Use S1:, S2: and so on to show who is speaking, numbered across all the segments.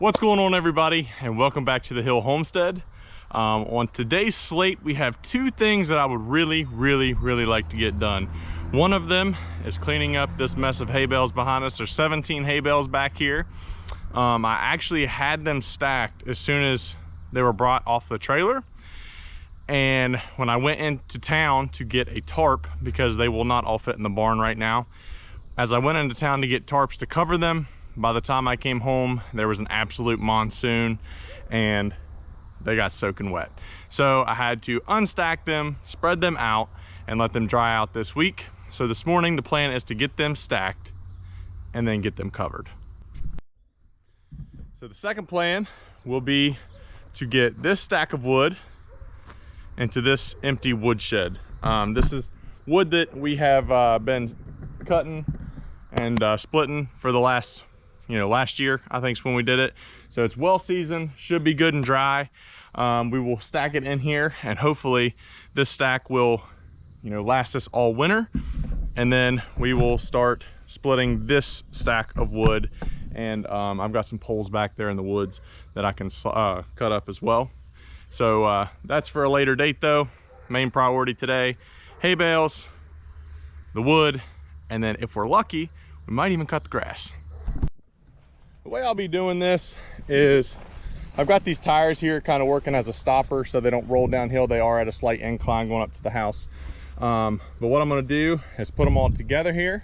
S1: What's going on, everybody, and welcome back to the Hill Homestead. On today's slate, we have two things that I would really like to get done. One of them is cleaning up this mess of hay bales behind us. There's 17 hay bales back here. I actually had them stacked as soon as they were brought off the trailer. And when I went into town to get a tarp, because they will not all fit in the barn right now, as I went into town to get tarps to cover them, by the time I came home, there was an absolute monsoon and they got soaking wet. So I had to unstack them, spread them out, and let them dry out this week. So this morning, the plan is to get them stacked and then get them covered. So the second plan will be to get this stack of wood into this empty woodshed. This is wood that we have been cutting and splitting for the last year, I think is when we did it. So it's well seasoned, should be good and dry. We will stack it in here, and hopefully this stack will last us all winter. And then we will start splitting this stack of wood, and I've got some poles back there in the woods that I can cut up as well. So that's for a later date though. Main priority today, hay bales, the wood, and then if we're lucky, we might even cut the grass. The way I'll be doing this is I've got these tires here kind of working as a stopper so they don't roll downhill. They are at a slight incline going up to the house. But what I'm going to do is put them all together here.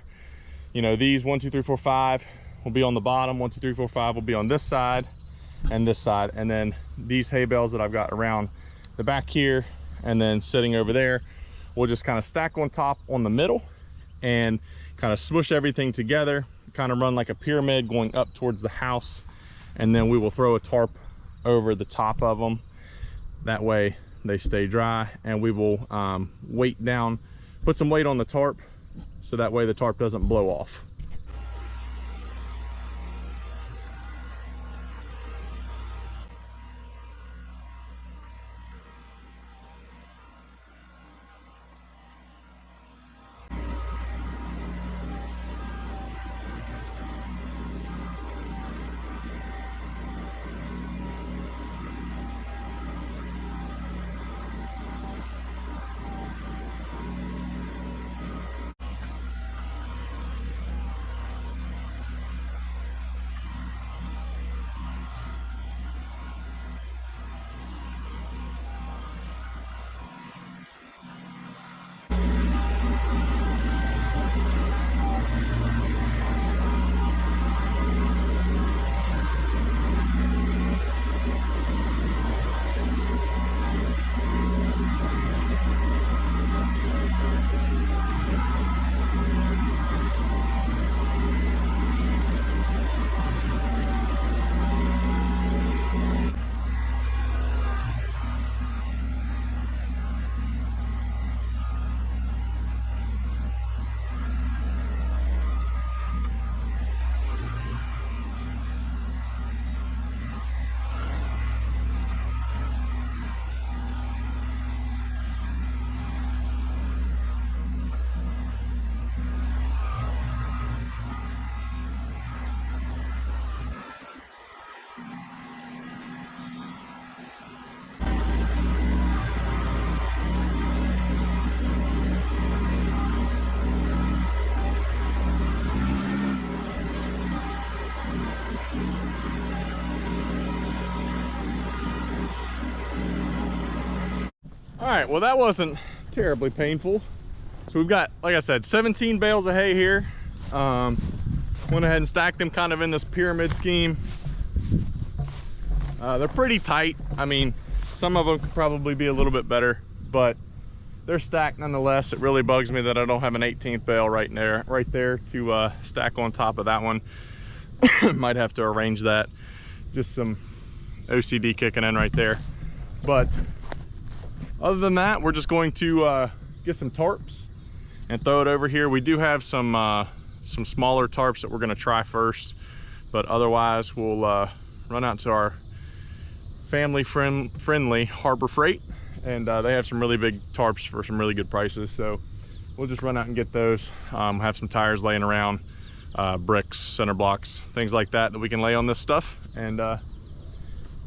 S1: These 1, 2, 3, 4, 5 will be on the bottom. 1, 2, 3, 4, 5 will be on this side and this side. And then these hay bales that I've got around the back here and then sitting over there, we'll just kind of stack on top on the middle and kind of smush everything together, kind of run like a pyramid going up towards the house, and then we will throw a tarp over the top of them. That way they stay dry, and we will put some weight on the tarp so that way the tarp doesn't blow off. All right, well, that wasn't terribly painful. So we've got, like I said, 17 bales of hay here. Went ahead and stacked them kind of in this pyramid scheme. They're pretty tight. I mean, some of them could probably be a little bit better, but they're stacked nonetheless. It really bugs me that I don't have an 18th bale right there to stack on top of that one. Might have to arrange that. Just some OCD kicking in right there. But other than that, we're just going to get some tarps and throw it over here. We do have some smaller tarps that we're going to try first, but otherwise we'll run out to our family friendly Harbor Freight, and they have some really big tarps for some really good prices. So we'll just run out and get those. Have some tires laying around, bricks, center blocks, things like that we can lay on this stuff, and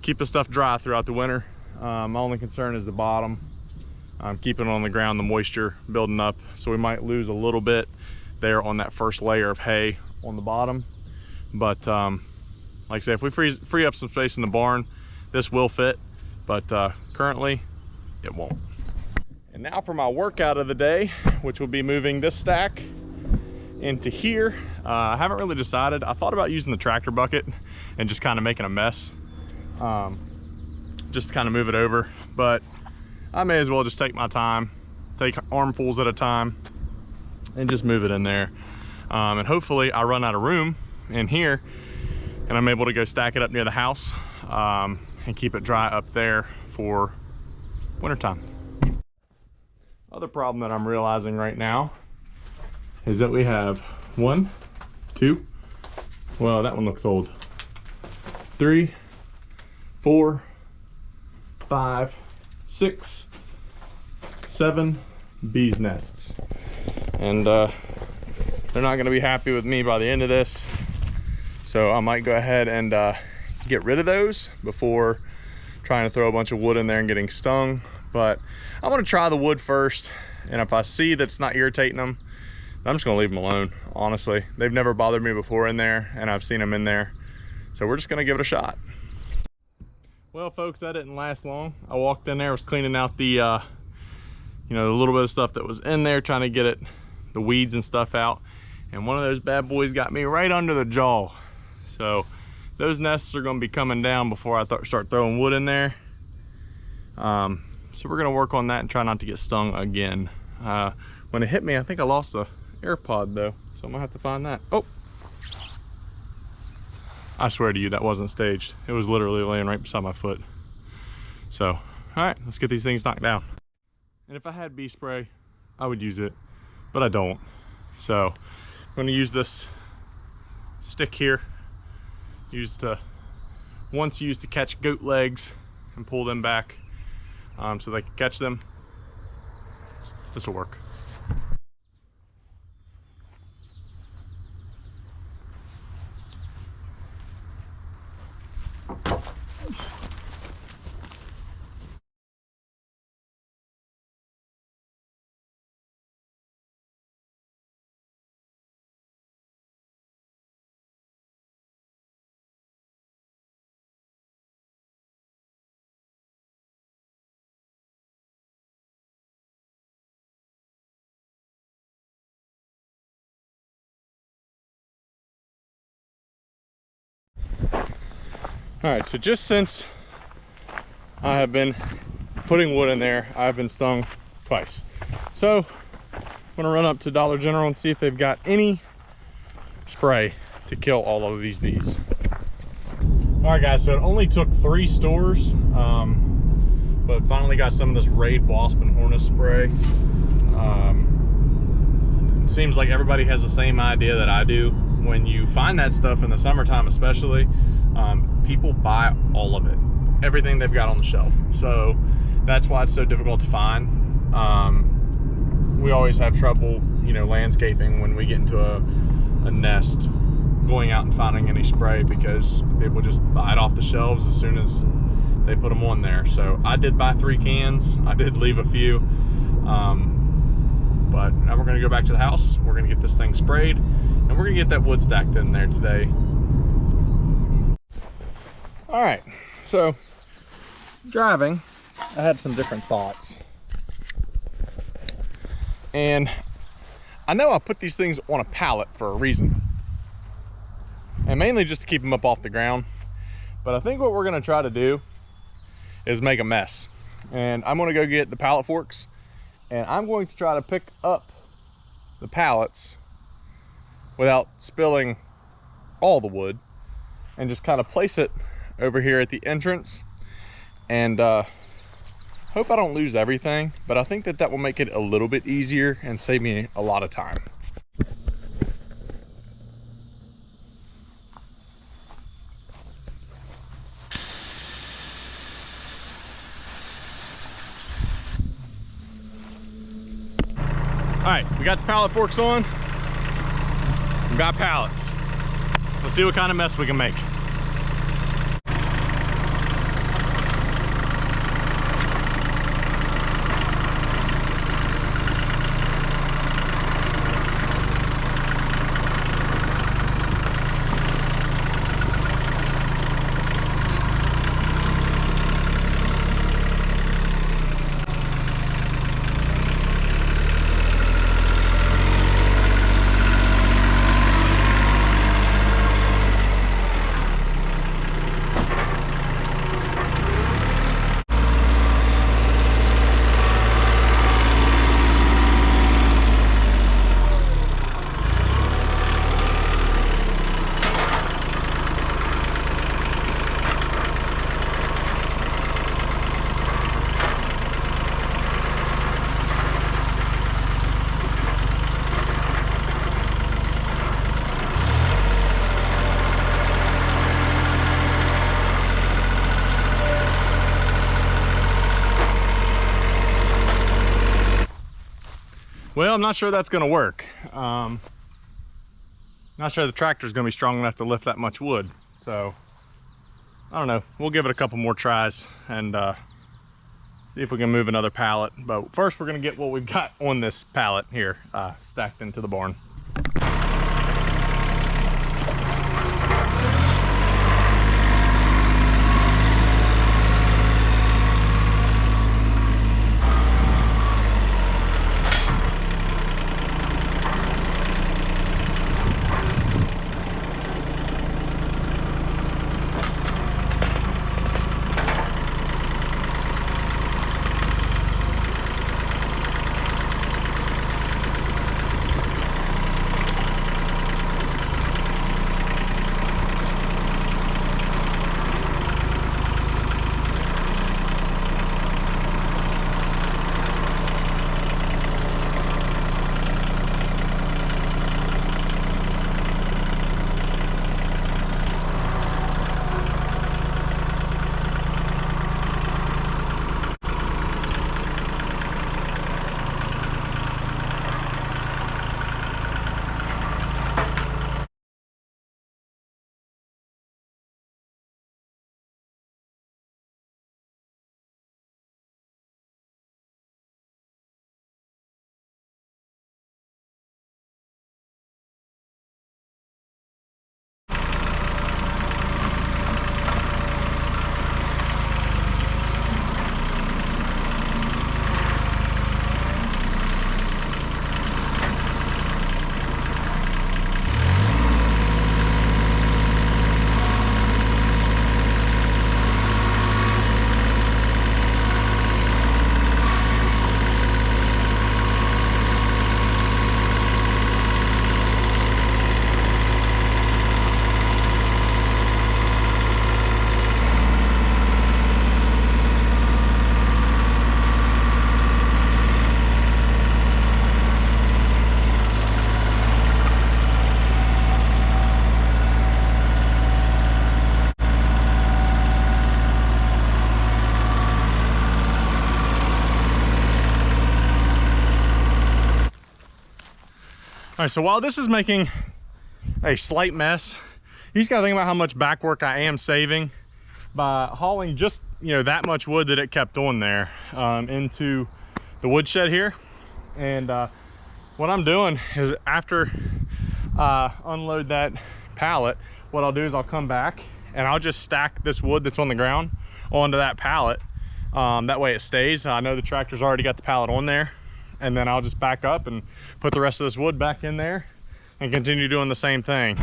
S1: keep the stuff dry throughout the winter. My only concern is the bottom. Keeping it on the ground, the moisture building up. So we might lose a little bit there on that first layer of hay on the bottom. But like I said, if we free up some space in the barn, this will fit, but currently it won't. And now for my workout of the day, which will be moving this stack into here. I haven't really decided. I thought about using the tractor bucket and just kind of making a mess. Just kind of move it over, but I may as well just take my time, take armfuls at a time, and just move it in there. And hopefully I run out of room in here and I'm able to go stack it up near the house and keep it dry up there for wintertime. Other problem that I'm realizing right now is that we have 1, 2, well, that one looks old, 3, 4, 5, 6, 7 bees nests, and they're not going to be happy with me by the end of this, so I might go ahead and get rid of those before trying to throw a bunch of wood in there and getting stung. But I'm going to try the wood first, and if I see that's not irritating them, I'm just going to leave them alone. Honestly, they've never bothered me before in there, and I've seen them in there, so we're just going to give it a shot. Well, folks, that didn't last long. I walked in there, was cleaning out the, you know, the little bit of stuff that was in there, trying to get it, the weeds and stuff out. And one of those bad boys got me right under the jaw. So those nests are going to be coming down before I start throwing wood in there. So we're going to work on that and try not to get stung again. When it hit me, I think I lost the AirPod though, so I'm going to have to find that. Oh! I swear to you, that wasn't staged. It was literally laying right beside my foot. So, all right, let's get these things knocked down. And if I had bee spray, I would use it, but I don't. So, I'm gonna use this stick here, once used to catch goat legs and pull them back so they can catch them. This will work. All right, so just since I have been putting wood in there, I've been stung twice. So I'm gonna run up to Dollar General and see if they've got any spray to kill all of these bees. All right, guys, so it only took 3 stores, but finally got some of this Raid Wasp and Hornet spray. It seems like everybody has the same idea that I do. When you find that stuff in the summertime especially, people buy all of it, everything they've got on the shelf. So that's why it's so difficult to find. We always have trouble, you know, landscaping when we get into a nest, going out and finding any spray, because people just buy it off the shelves as soon as they put them on there. So I did buy 3 cans. I did leave a few, but now we're gonna go back to the house. We're gonna get this thing sprayed, and we're gonna get that wood stacked in there today. All right, so driving, I had some different thoughts. And I know I put these things on a pallet for a reason, and mainly just to keep them up off the ground. But I think what we're gonna try to do is make a mess. And I'm gonna go get the pallet forks, and I'm going to try to pick up the pallets without spilling all the wood, and just kind of place it over here at the entrance, and hope I don't lose everything, but I think that that will make it a little bit easier and save me a lot of time. All right, we got the pallet forks on. We got pallets. Let's see what kind of mess we can make. Well, I'm not sure that's gonna work. Not sure the tractor's gonna be strong enough to lift that much wood. So, I don't know. We'll give it a couple more tries and see if we can move another pallet. But first we're gonna get what we've got on this pallet here, stacked into the barn. All right, so while this is making a slight mess, you just gotta think about how much back work I am saving by hauling just, that much wood that it kept on there into the woodshed here. And what I'm doing is after I unload that pallet, what I'll do is I'll come back and I'll just stack this wood that's on the ground onto that pallet. That way it stays. I know the tractor's already got the pallet on there. And then I'll just back up and put the rest of this wood back in there and continue doing the same thing.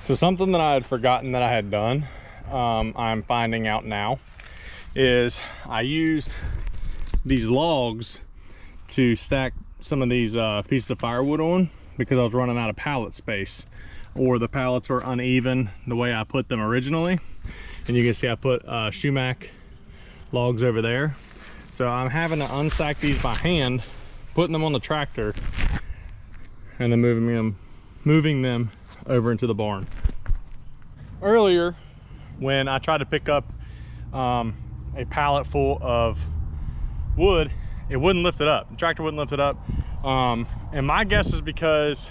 S1: So something that I had forgotten that I had done, I'm finding out now, is I used these logs to stack some of these pieces of firewood on because I was running out of pallet space, or the pallets were uneven the way I put them originally. And you can see I put sumac logs over there. So I'm having to unstack these by hand, putting them on the tractor, and then moving them over into the barn. Earlier, when I tried to pick up a pallet full of wood, it wouldn't lift it up. The tractor wouldn't lift it up. And my guess is because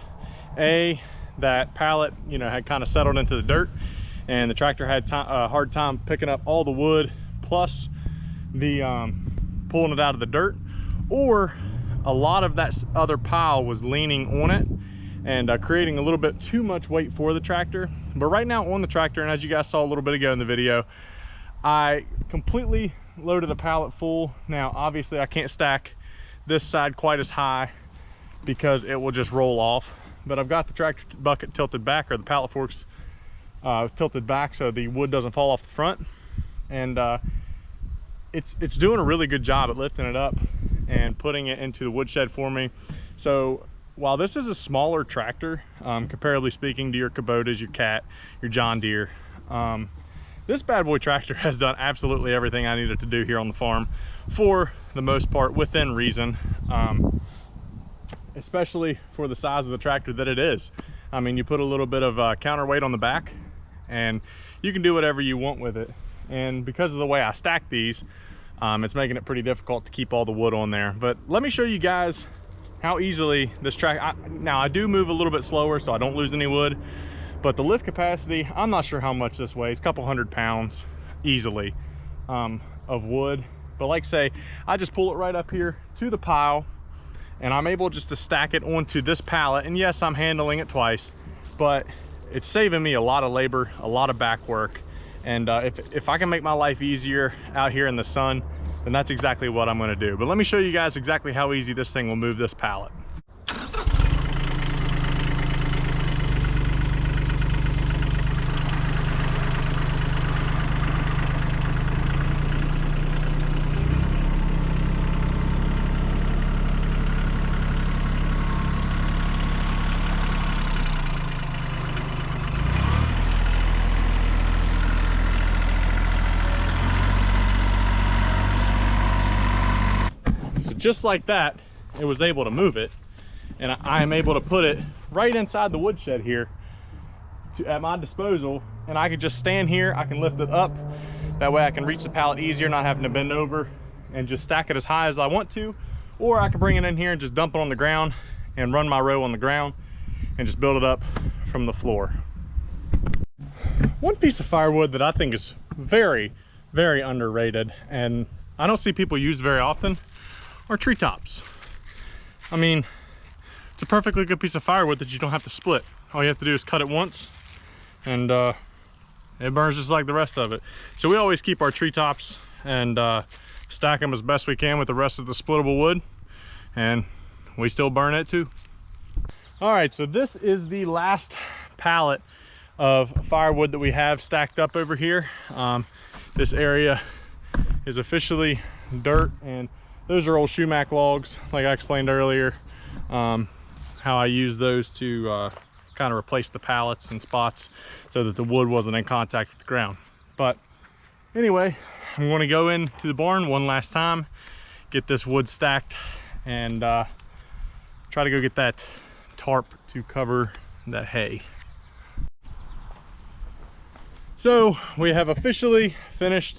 S1: that pallet, had kind of settled into the dirt, and the tractor had a hard time picking up all the wood plus the pulling it out of the dirt, or a lot of that other pile was leaning on it and creating a little bit too much weight for the tractor. But right now on the tractor, and as you guys saw a little bit ago in the video, I completely loaded a pallet full. Now obviously I can't stack this side quite as high because it will just roll off, but I've got the tractor bucket tilted back, or the pallet forks tilted back, so the wood doesn't fall off the front. And it's doing a really good job at lifting it up and putting it into the woodshed for me. So while this is a smaller tractor, comparably speaking to your Kubotas, your Cat, your John Deere, this bad boy tractor has done absolutely everything I needed to do here on the farm, for the most part within reason, especially for the size of the tractor that it is. I mean, you put a little bit of counterweight on the back and you can do whatever you want with it. And because of the way I stack these, it's making it pretty difficult to keep all the wood on there. But let me show you guys how easily this tractor, now I do move a little bit slower so I don't lose any wood, but the lift capacity, I'm not sure how much this weighs, a couple 100 pounds easily of wood. But like say, I just pull it right up here to the pile and I'm able just to stack it onto this pallet. And yes, I'm handling it twice, but it's saving me a lot of labor, a lot of back work. And if I can make my life easier out here in the sun, then that's exactly what I'm gonna do. But let me show you guys exactly how easy this thing will move this pallet. Just like that, it was able to move it, and I am able to put it right inside the woodshed here at my disposal, and I can just stand here, I can lift it up, that way I can reach the pallet easier, not having to bend over and just stack it as high as I want to, or I can bring it in here and just dump it on the ground and run my row on the ground and just build it up from the floor. One piece of firewood that I think is very, very underrated and I don't see people use very often are treetops. I mean, it's a perfectly good piece of firewood that you don't have to split. All you have to do is cut it once and it burns just like the rest of it. So we always keep our treetops and stack them as best we can with the rest of the splittable wood, and we still burn it too. All right, so this is the last pallet of firewood that we have stacked up over here. This area is officially dirt, and those are old Shumac logs, like I explained earlier, how I use those to kind of replace the pallets and spots so that the wood wasn't in contact with the ground. But anyway, I'm going to go into the barn one last time, get this wood stacked, and try to go get that tarp to cover that hay. So we have officially finished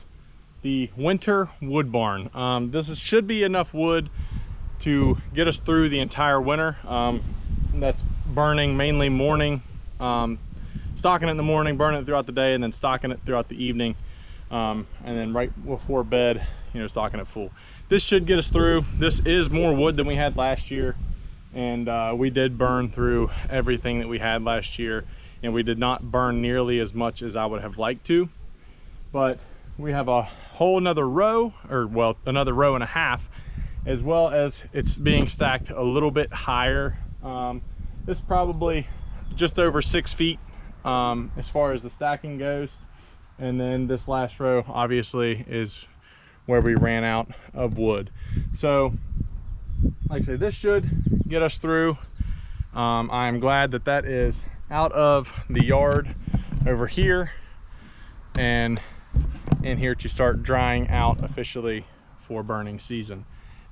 S1: the winter wood barn. This should be enough wood to get us through the entire winter. That's burning mainly morning, stocking it in the morning, burning it throughout the day, and then stocking it throughout the evening, and then right before bed, you know, stocking it full. This should get us through. This is more wood than we had last year, and we did burn through everything that we had last year, and we did not burn nearly as much as I would have liked to, but we have a whole another row, or well, another row and a half, as well as it's being stacked a little bit higher. This is probably just over 6 feet as far as the stacking goes, and then this last row obviously is where we ran out of wood. So like I say, this should get us through. I'm glad that that is out of the yard over here and in here to start drying out officially for burning season.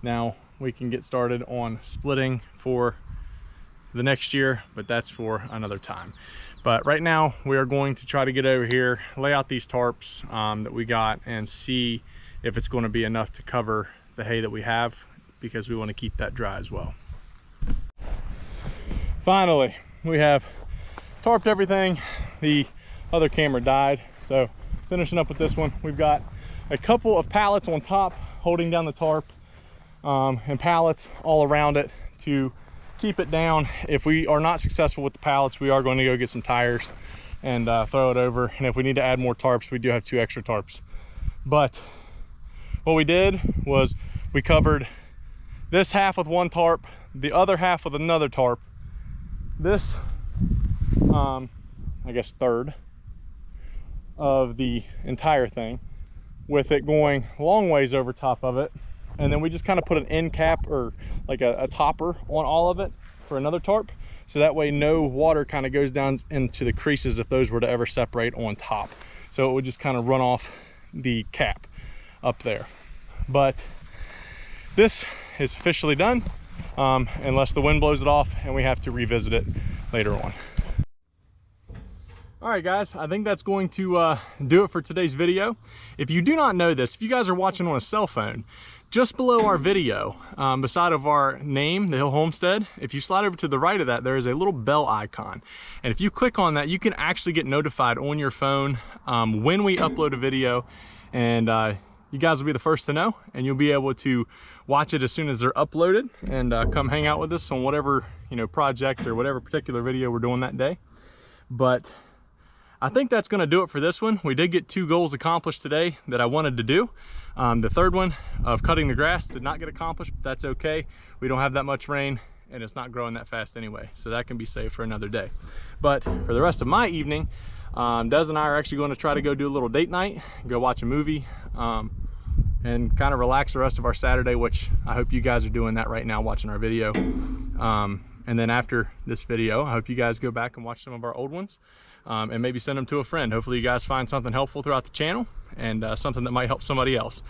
S1: Now we can get started on splitting for the next year, but that's for another time. But right now we are going to try to get over here, lay out these tarps that we got, and see if it's going to be enough to cover the hay that we have, because we want to keep that dry as well. Finally, we have tarped everything. The other camera died, so finishing up with this one. We've got a couple of pallets on top holding down the tarp, and pallets all around it to keep it down. If we are not successful with the pallets, we are going to go get some tires and throw it over, and if we need to add more tarps, we do have 2 extra tarps. But what we did was we covered this half with one tarp, the other half with another tarp, this I guess third of the entire thing with it going long ways over top of it. And then we just kind of put an end cap or like a topper on all of it for another tarp. So that way no water kind of goes down into the creases if those were to ever separate on top. So it would just kind of run off the cap up there. But this is officially done, unless the wind blows it off and we have to revisit it later on. All right, guys, I think that's going to do it for today's video. If you do not know this, if you guys are watching on a cell phone, just below our video, beside of our name, The Hill Homestead, if you slide over to the right of that, there is a little bell icon. And if you click on that, you can actually get notified on your phone when we upload a video. And you guys will be the first to know, and you'll be able to watch it as soon as they're uploaded and come hang out with us on whatever, you know, project or whatever particular video we're doing that day. But I think that's going to do it for this one. We did get 2 goals accomplished today that I wanted to do. The third one of cutting the grass did not get accomplished, but that's okay. We don't have that much rain and it's not growing that fast anyway, so that can be saved for another day. But for the rest of my evening, Des and I are actually going to try to go do a little date night, go watch a movie, and kind of relax the rest of our Saturday, which I hope you guys are doing that right now, watching our video. And then after this video, I hope you guys go back and watch some of our old ones. And maybe send them to a friend. Hopefully you guys find something helpful throughout the channel and something that might help somebody else.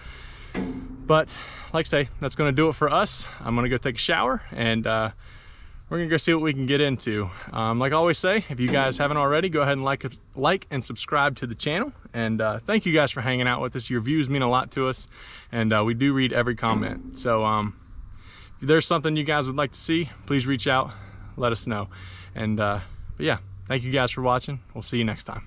S1: But like I say, that's going to do it for us. I'm going to go take a shower and we're going to go see what we can get into. Like I always say, if you guys haven't already, go ahead and like and subscribe to the channel. And thank you guys for hanging out with us. Your views mean a lot to us, and we do read every comment. So if there's something you guys would like to see, please reach out, let us know. And but yeah, thank you guys for watching. We'll see you next time.